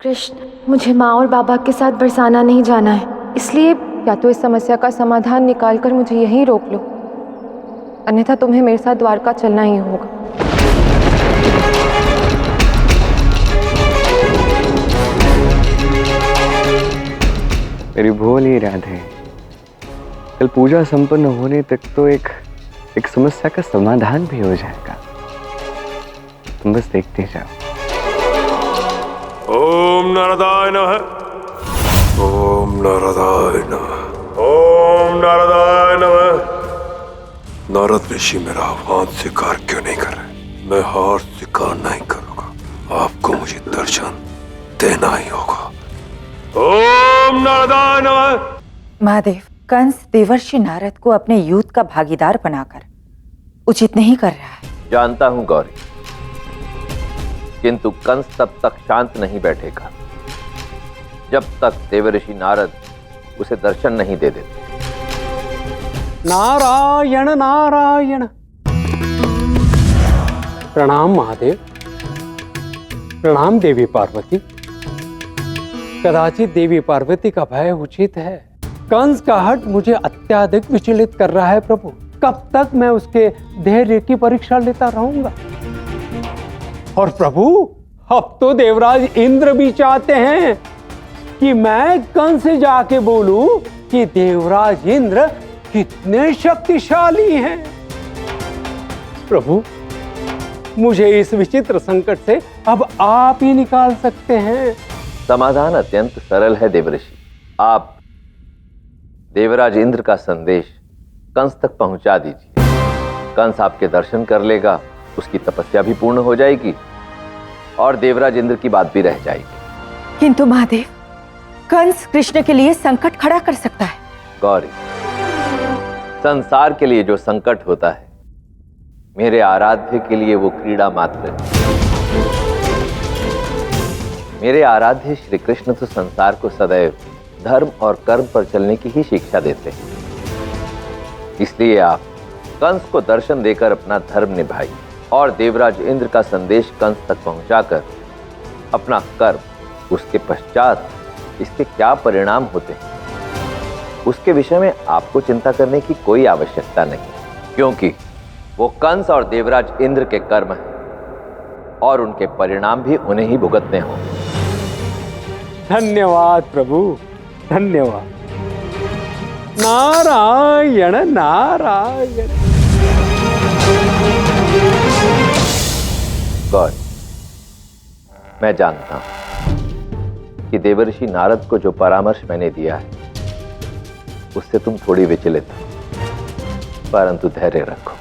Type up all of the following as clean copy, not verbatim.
कृष्ण, मुझे माँ और बाबा के साथ बरसाना नहीं जाना है, इसलिए या तो इस समस्या का समाधान निकालकर मुझे यहीं रोक लो, अन्यथा तुम्हें मेरे साथ द्वारका चलना ही होगा। मेरी भोली ही राधे, कल पूजा संपन्न होने तक तो एक समस्या का समाधान भी हो जाएगा। तुम बस देखते जाओ। ओम नारदाय नमः, ओम नारदाय नमः, ओम नारदाय नमः। नारद ऋषि मेरा आह्वान स्वीकार क्यों नहीं कर रहे? मैं हार स्वीकार नहीं करूंगा, आपको मुझे दर्शन देना ही होगा। ओम नारदाय नमः। महादेव, कंस देवर्षि नारद को अपने युद्ध का भागीदार बनाकर उचित नहीं कर रहा है। जानता हूं गौरी, किंतु कंस तब तक शांत नहीं बैठेगा जब तक देवर्षि नारद उसे दर्शन नहीं दे देते। नारायण नारायण। प्रणाम महादेव, प्रणाम देवी पार्वती। कदाचित देवी पार्वती का भय उचित है। कंस का हट मुझे अत्यधिक विचलित कर रहा है प्रभु। कब तक मैं उसके धैर्य की परीक्षा लेता रहूंगा? और प्रभु, अब तो देवराज इंद्र भी चाहते हैं कि मैं कंस से जाके बोलूं कि देवराज इंद्र कितने शक्तिशाली हैं। प्रभु, मुझे इस विचित्र संकट से अब आप ही निकाल सकते हैं। समाधान अत्यंत सरल है देवर्षि। आप देवराज इंद्र का संदेश कंस तक पहुंचा दीजिए। कंस आपके दर्शन कर लेगा, उसकी तपस्या भी पूर्ण हो जाएगी और देवराज इंद्र की बात भी रह जाएगी। किंतु महादेव, कंस कृष्ण के लिए संकट खड़ा कर सकता है। गौरी, संसार के लिए जो संकट होता है, मेरे आराध्य के लिए वो क्रीड़ा मात्र है। मेरे आराध्य श्री कृष्ण तो संसार को सदैव धर्म और कर्म पर चलने की ही शिक्षा देते हैं। इसलिए आप कंस को दर्शन देकर अपना धर्म निभाइए और देवराज इंद्र का संदेश कंस तक पहुंचाकर अपना कर्म, उसके पश्चात इसके क्या परिणाम होते हैं उसके विषय में आपको चिंता करने की कोई आवश्यकता नहीं, क्योंकि वो कंस और देवराज इंद्र के कर्म हैं और उनके परिणाम भी उन्हें ही भुगतने होंगे। धन्यवाद प्रभु, धन्यवाद। नारायण नारायण। गौरी, मैं जानता हूं कि देवर्षि नारद को जो परामर्श मैंने दिया है उससे तुम थोड़ी विचलित हो, परंतु धैर्य रखो।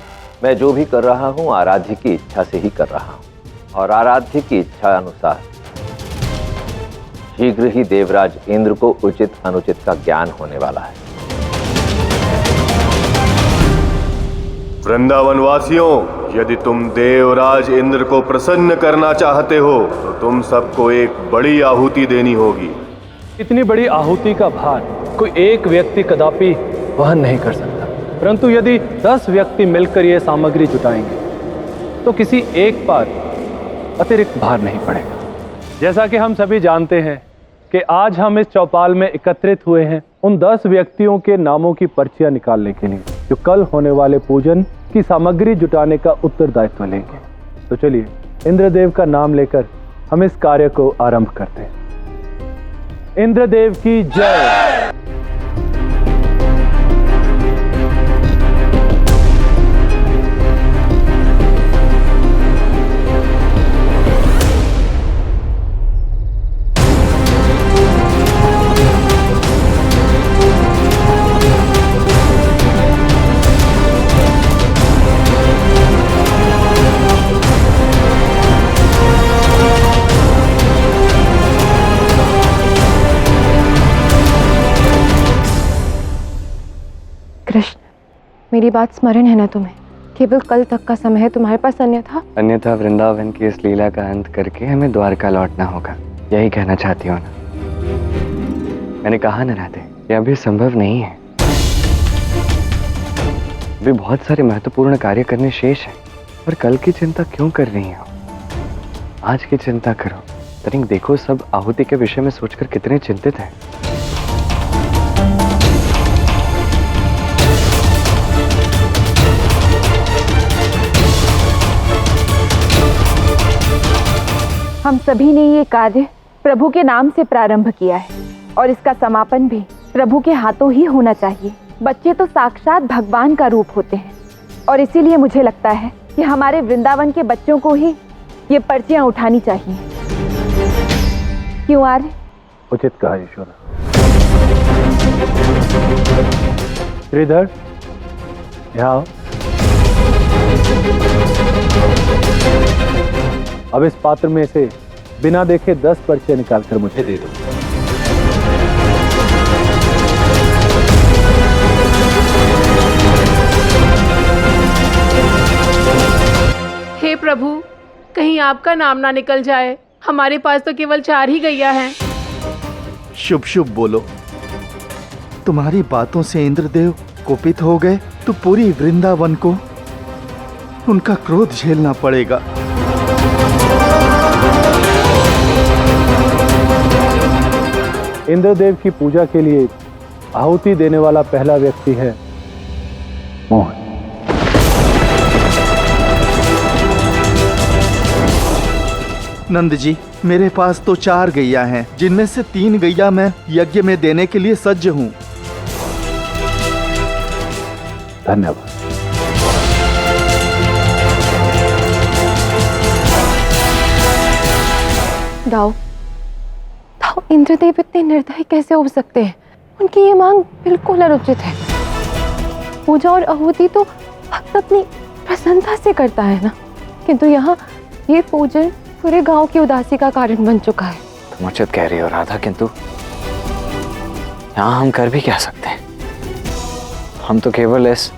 मैं जो भी कर रहा हूं आराध्य की इच्छा से ही कर रहा हूं और आराध्य की इच्छा अनुसार शीघ्र ही देवराज इंद्र को उचित अनुचित का ज्ञान होने वाला है। वृंदावन वासियों, यदि तुम देवराज इंद्र को प्रसन्न करना चाहते हो तो तुम सबको एक बड़ी आहुति देनी होगी। इतनी बड़ी आहुति का भार कोई एक व्यक्ति कदापि वहन नहीं कर सकता, परंतु यदि 10 व्यक्ति मिलकर यह सामग्री जुटाएंगे तो किसी एक पर अतिरिक्त भार नहीं पड़ेगा। जैसा कि हम सभी जानते हैं कि आज हम इस चौपाल में एकत्रित हुए हैं उन 10 व्यक्तियों के नामों की पर्चियां निकालने के लिए जो कल होने वाले पूजन की सामग्री जुटाने का उत्तरदायित्व लेंगे। तो चलिए इंद्रदेव का नाम लेकर हम इस कार्य को आरंभ करते हैं। इंद्रदेव की जय। कृष्ण, मेरी बात स्मरण है ना तुम्हें? केवल कल तक का समय है तुम्हारे पास, अन्यथा वृंदावन की इस लीला का अंत करके हमें द्वारका लौटना होगा। यही कहना चाहती हो ना? मैंने कहा ना राधे, ये अभी संभव नहीं है। अभी बहुत सारे महत्वपूर्ण कार्य करने शेष हैं। और कल की चिंता क्यों कर रही हो? आज की चिंता करो। तनिक देखो, सब आहुति के विषय में सोचकर कितने चिंतित हैं। हम सभी ने ये कार्य प्रभु के नाम से प्रारंभ किया है और इसका समापन भी प्रभु के हाथों ही होना चाहिए। बच्चे तो साक्षात भगवान का रूप होते हैं और इसीलिए मुझे लगता है कि हमारे वृंदावन के बच्चों को ही ये पर्चियां उठानी चाहिए। क्यों आर्य? उचित कहा ईश्वर। श्रीधर, यहाँ आओ। अब इस पात्र में से बिना देखे 10 पर्चे निकालकर मुझे दे दो। हे प्रभु, कहीं आपका नाम ना निकल जाए। हमारे पास तो केवल 4 ही गैया हैं। शुभ शुभ बोलो। तुम्हारी बातों से इंद्रदेव कुपित हो गए तो पूरी वृंदावन को उनका क्रोध झेलना पड़ेगा। इंद्रदेव की पूजा के लिए आहुति देने वाला पहला व्यक्ति है मोहन। नंद जी, मेरे पास तो 4 गैया हैं, जिनमें से 3 गैया मैं यज्ञ में देने के लिए सज्ज हूँ। धन्यवाद। दाऊ, इंद्रदेव इतने निर्दयी कैसे हो सकते हैं? उनकी ये मांग बिल्कुल अनुचित है। पूजा और आहुति तो भक्त अपनी प्रसन्नता से करता है ना, किंतु यहाँ ये पूजन पूरे गांव की उदासी का कारण बन चुका है। तुम उचित कह रही हो राधा, किंतु यहाँ हम कर भी क्या सकते हैं? हम तो केवल इस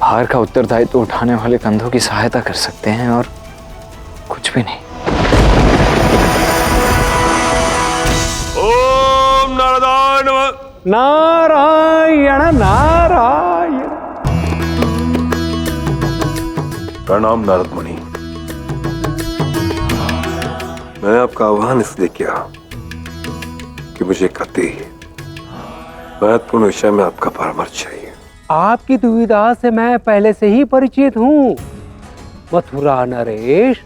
भार का उत्तरदायित्व उठाने वाले कंधों की सहायता कर सकते हैं और कुछ भी नहीं। ओम नारायण नमः। नारायण नारायण। प्रणाम नारद मुनि। मैंने आपका आह्वान इसलिए किया कि मुझे एक अति महत्वपूर्ण विषय में आपका परामर्श चाहिए। आपकी दुविधा से मैं पहले से ही परिचित हूँ मथुरा नरेश।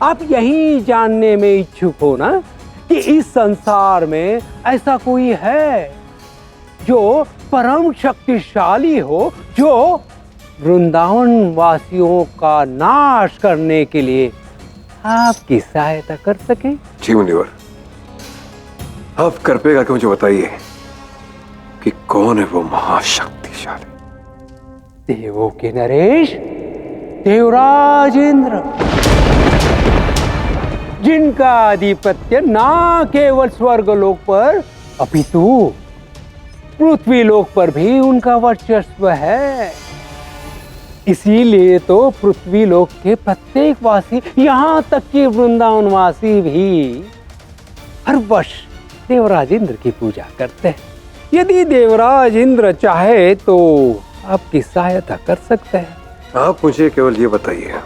आप यही जानने में इच्छुक हो ना कि इस संसार में ऐसा कोई है जो परम शक्तिशाली हो, जो वृंदावन वासियों का नाश करने के लिए आपकी सहायता कर सके? जी मुनिवर, आप कृपया करके मुझे बताइए कि कौन है वो महाशक्तिशाली? देवों के नरेश, देवराज इंद्र, जिनका आधिपत्य ना केवल स्वर्गलोक पर अपितु पृथ्वी लोक पर भी उनका वर्चस्व है। इसीलिए तो पृथ्वी लोक के प्रत्येक वासी, यहाँ तक कि वृंदावन वासी भी हर वर्ष देवराज इंद्र की पूजा करते हैं। यदि देवराज इंद्र चाहे तो आपकी सहायता कर सकते हैं। आप मुझे केवल ये बताइए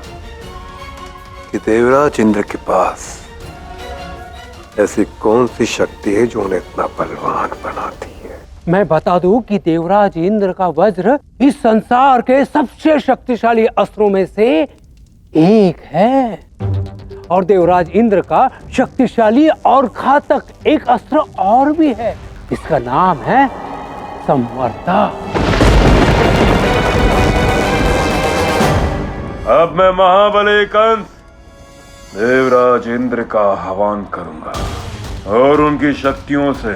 कि देवराज इंद्र के पास ऐसी कौन सी शक्ति है जो उन्हें इतना बलवान बनाती है? मैं बता दूं कि देवराज इंद्र का वज्र इस संसार के सबसे शक्तिशाली अस्त्रों में से एक है, और देवराज इंद्र का शक्तिशाली और घातक एक अस्त्र और भी है। इसका नाम है संवर्ता। अब मैं महाबली कंस देवराज इंद्र का आह्वान करूंगा और उनकी शक्तियों से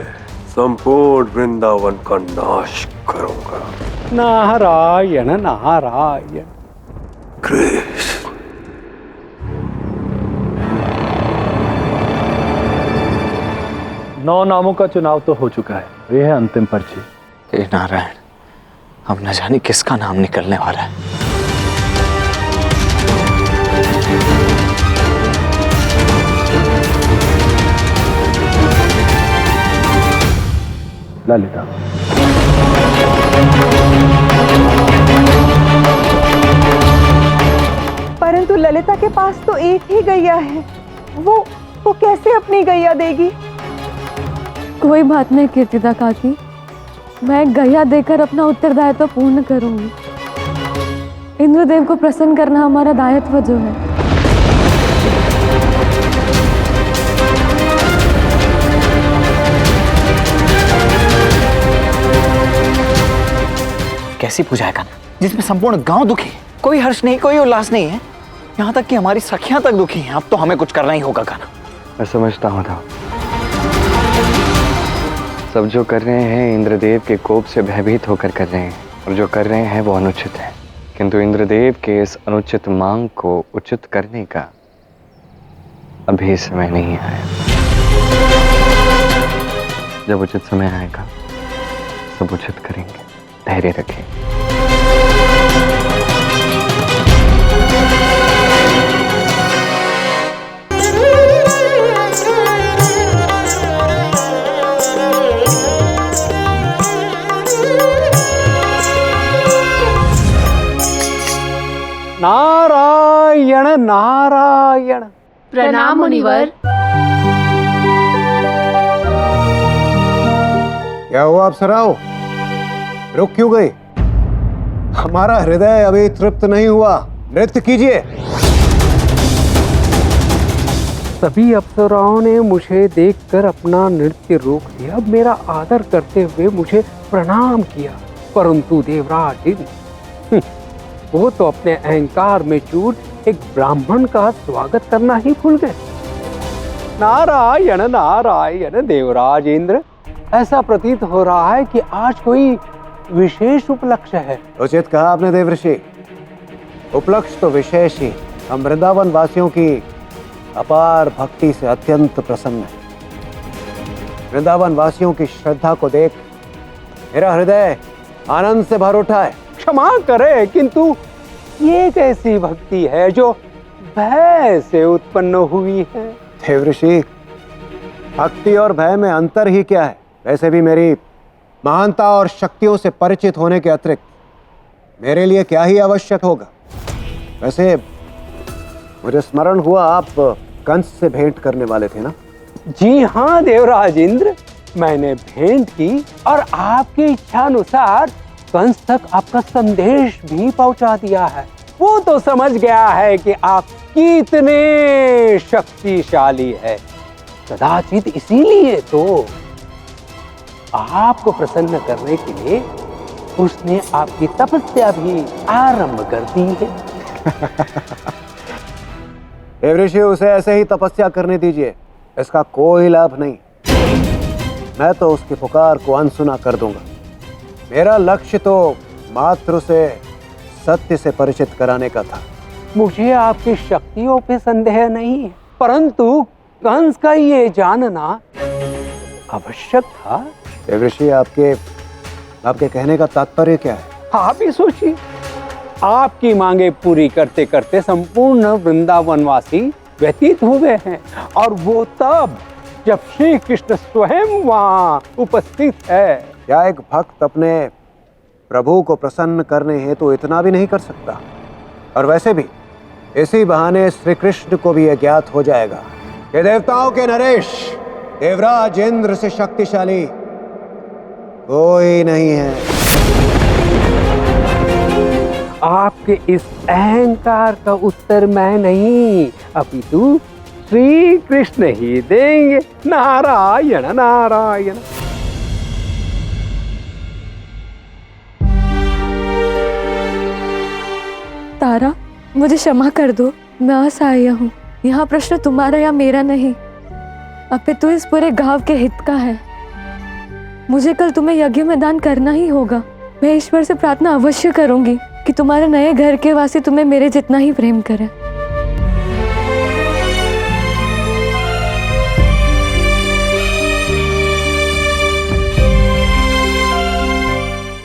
संपूर्ण वृंदावन का नाश करूंगा। नारायण नारायण। कृष्ण। 9 नामों का चुनाव तो हो चुका है। यह है अंतिम पर्ची। हे नारायण, अब न जाने किसका नाम निकलने वाला है। ललिता। परंतु ललिता के पास तो एक ही गैया है। वो को कैसे अपनी गैया देगी? कोई बात नहीं कीर्तिदा काकी, मैं गैया देकर अपना उत्तरदायित्व पूर्ण करूंगी। इंद्रदेव को प्रसन्न करना हमारा दायित्व जो है। कैसी पूजा है कान्हा जिसमें संपूर्ण गांव दुखी है, कोई हर्ष नहीं, कोई उल्लास नहीं है, यहाँ तक कि हमारी सखियां तक दुखी हैं। अब तो हमें कुछ करना ही होगा कान्हा। मैं समझता हूँ था, सब जो कर रहे हैं इंद्रदेव के कोप से भयभीत होकर कर रहे हैं, और जो कर रहे हैं वो अनुचित है। किंतु इंद्रदेव के इस अनुचित मांग को उचित करने का अभी समय नहीं आया। जब उचित समय आएगा सब उचित करेंगे, धैर्य रखें। नारायण नारायण। प्रणाम मुनिवर। क्या हुआ अप्सराओं, रुक क्यों गई? हमारा हृदय अभी तृप्त नहीं हुआ, नृत्य कीजिए। सभी अप्सराओं ने मुझे देखकर अपना नृत्य रोक दिया, मेरा आदर करते हुए मुझे प्रणाम किया, परंतु देवराज इंद्र वो तो अपने अहंकार में चूर एक ब्राह्मण का स्वागत करना ही भूल गए। नारायण नारायण। देवराज इंद्र, ऐसा प्रतीत हो रहा है कि आज कोई विशेष उपलक्ष्य है। उचित कहा आपने देवऋषि, उपलक्ष्य तो विशेष ही। हम वृंदावन वासियों की अपार भक्ति से अत्यंत प्रसन्न हैं। वृंदावन वासियों की श्रद्धा को देख मेरा हृदय आनंद से भर उठा है। क्षमा करे, किंतु ये कैसी भक्ति है जो भय से उत्पन्न हुई है? देवऋषि, भक्ति और भय में अंतर ही क्या है? वैसे भी मेरी महानता और शक्तियों से परिचित होने के अतिरिक्त मेरे लिए क्या ही आवश्यक होगा। वैसे मुझे स्मरण हुआ आप कंस से भेंट करने वाले थे ना? जी हाँ देवराज इंद्र, मैंने भेंट की और आपकी इच्छा अनुसार कंस तक आपका संदेश भी पहुंचा दिया है। वो तो समझ गया है कि आप कितने शक्तिशाली है। कदाचित इसीलिए तो आपको प्रसन्न करने के लिए उसने आपकी तपस्या भी आरंभ कर दी है। देवऋषि, उसे ऐसे ही तपस्या करने दीजिए, इसका कोई लाभ नहीं। मैं तो उसकी पुकार को अनसुना कर दूंगा। मेरा लक्ष्य तो मात्र उसे सत्य से परिचित कराने का था। मुझे आपकी शक्तियों पे संदेह नहीं है, परंतु कंस का ये जानना आवश्यक था। देवऋषि, आपके कहने का तात्पर्य क्या है? आप ही सोचिए, आपकी मांगे पूरी करते करते संपूर्ण वृंदावनवासी व्यतीत हो गए हैं, और वो तब जब श्री कृष्ण स्वयं वहां उपस्थित है। क्या एक भक्त अपने प्रभु को प्रसन्न करने हेतु तो इतना भी नहीं कर सकता? और वैसे भी इसी बहाने श्री कृष्ण को भी यह ज्ञात हो जाएगा कि देवताओं के नरेश देवराज इंद्र से शक्तिशाली कोई नहीं है। आपके इस अहंकार का उत्तर मैं नहीं, अपितु श्री कृष्ण ही देंगे। नारायण नारायण। तारा, मुझे क्षमा कर दो, मैं असहाय हूँ। यहाँ प्रश्न तुम्हारा या मेरा नहीं, अपितु इस पूरे गांव के हित का है। मुझे कल तुम्हें यज्ञ में दान करना ही होगा। मैं ईश्वर से प्रार्थना अवश्य करूंगी कि तुम्हारे नए घर के वासी तुम्हें मेरे जितना ही प्रेम करें।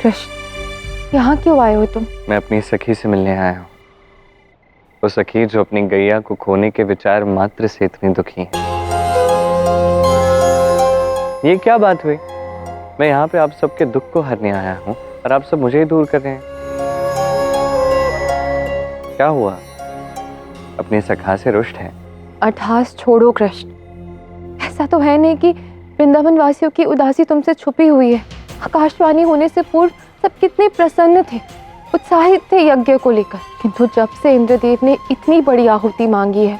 कृष्ण, यहाँ क्यों आए हो तुम? मैं अपनी सखी से मिलने आया हूँ। वो सखी जो अपनी गैया को खोने के विचार मात्र से इतनी दुखी है। ये क्या बात हुई? मैं यहाँ पे आप सबके दुख को हरने आया हूँ और आप सब मुझे ही दूर कर रहे हैं। क्या हुआ? अपनी सखा से रुष्ट है? अट्ठास छोड़ो कृष्ण, ऐसा तो है नहीं कि वृंदावन वासियों की उदासी तुमसे छुपी हुई है। आकाशवाणी होने से पूर्व सब कितने प्रसन्न थे, उत्साहित थे यज्ञ को लेकर, किंतु जब से इंद्रदेव ने इतनी बड़ी आहुति मांगी है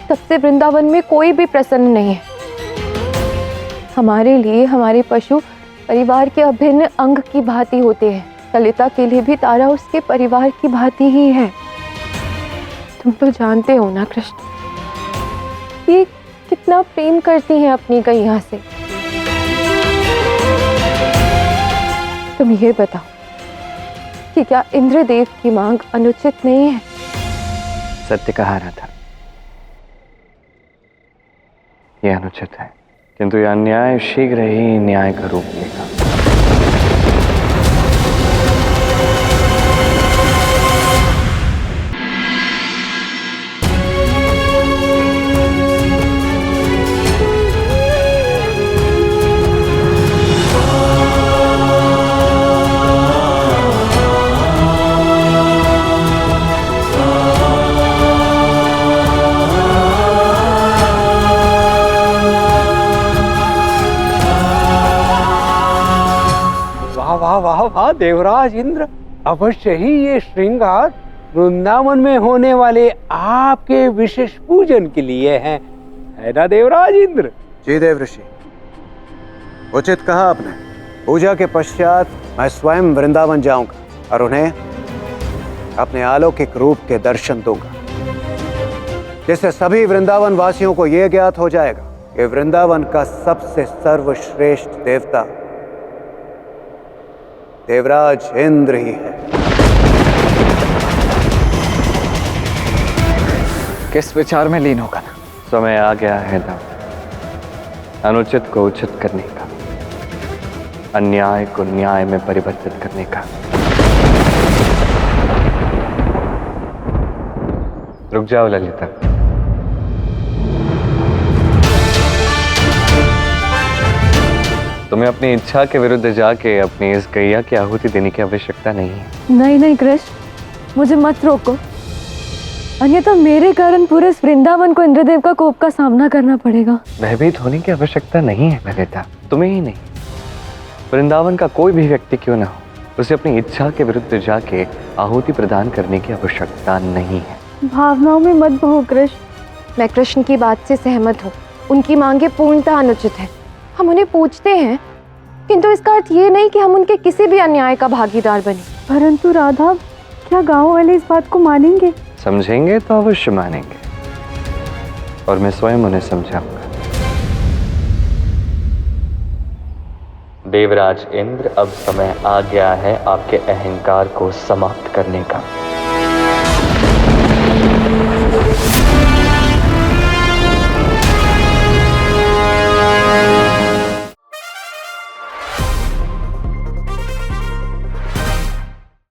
तब से वृंदावन में कोई भी प्रसन्न नहीं है। हमारे लिए हमारे पशु परिवार के अभिन्न अंग की भांति होते हैं, ललिता के लिए भी तारा उसके परिवार की भांति ही है। तुम तो जानते हो ना कृष्ण, ये कितना प्रेम करती हैं अपनी गैया से। तुम ये बताओ कि क्या इंद्रदेव की मांग अनुचित नहीं है? सत्य कहा रहा था, यह अनुचित है, किंतु यह अन्याय शीघ्र ही न्याय का रूप लेगा। वाह वाह वाह देवराज इंद्र, अवश्य ही ये श्रृंगार वृंदावन में होने वाले आपके विशेष पूजन के लिए है ना देवराज इंद्र? जी देव ऋषि, उचित कहा आपने। पूजा के पश्चात मैं स्वयं वृंदावन जाऊंगा और उन्हें अपने अलौकिक रूप के दर्शन दूंगा, जिससे सभी वृंदावन वासियों को यह ज्ञात हो जाएगा कि वृंदावन का सबसे सर्वश्रेष्ठ देवता देवराज इंद्र ही है। किस विचार में लीन होगा ना? समय आ गया है तब अनुचित को उचित करने का, अन्याय को न्याय में परिवर्तित करने का। रुक जाओ ललिता, तुम्हें अपनी इच्छा के विरुद्ध जाके अपनी इस गैया की आहुति देने की आवश्यकता नहीं है। नहीं नहीं कृष्ण, मुझे मत रोको, अन्यथा मेरे कारण पूरे वृंदावन को इंद्रदेव का कोप का सामना करना पड़ेगा। भयभीत होने की आवश्यकता नहीं है ललिता, तुम्हें ही नहीं, वृंदावन का कोई भी व्यक्ति क्यों ना हो, उसे अपनी इच्छा के विरुद्ध जाके आहुति प्रदान करने की आवश्यकता नहीं है। भावनाओं में मत बहो कृष्ण, मैं कृष्ण की बात से सहमत हूँ। उनकी मांगे पूर्णतः अनुचित है। हम उन्हें पूछते हैं, किंतु इसका अर्थ ये नहीं कि हम उनके किसी भी अन्याय का भागीदार बने। परंतु राधा, क्या गांव वाले इस बात को मानेंगे? समझेंगे तो अवश्य मानेंगे, और मैं स्वयं उन्हें समझाऊंगा। देवराज इंद्र, अब समय आ गया है आपके अहंकार को समाप्त करने का।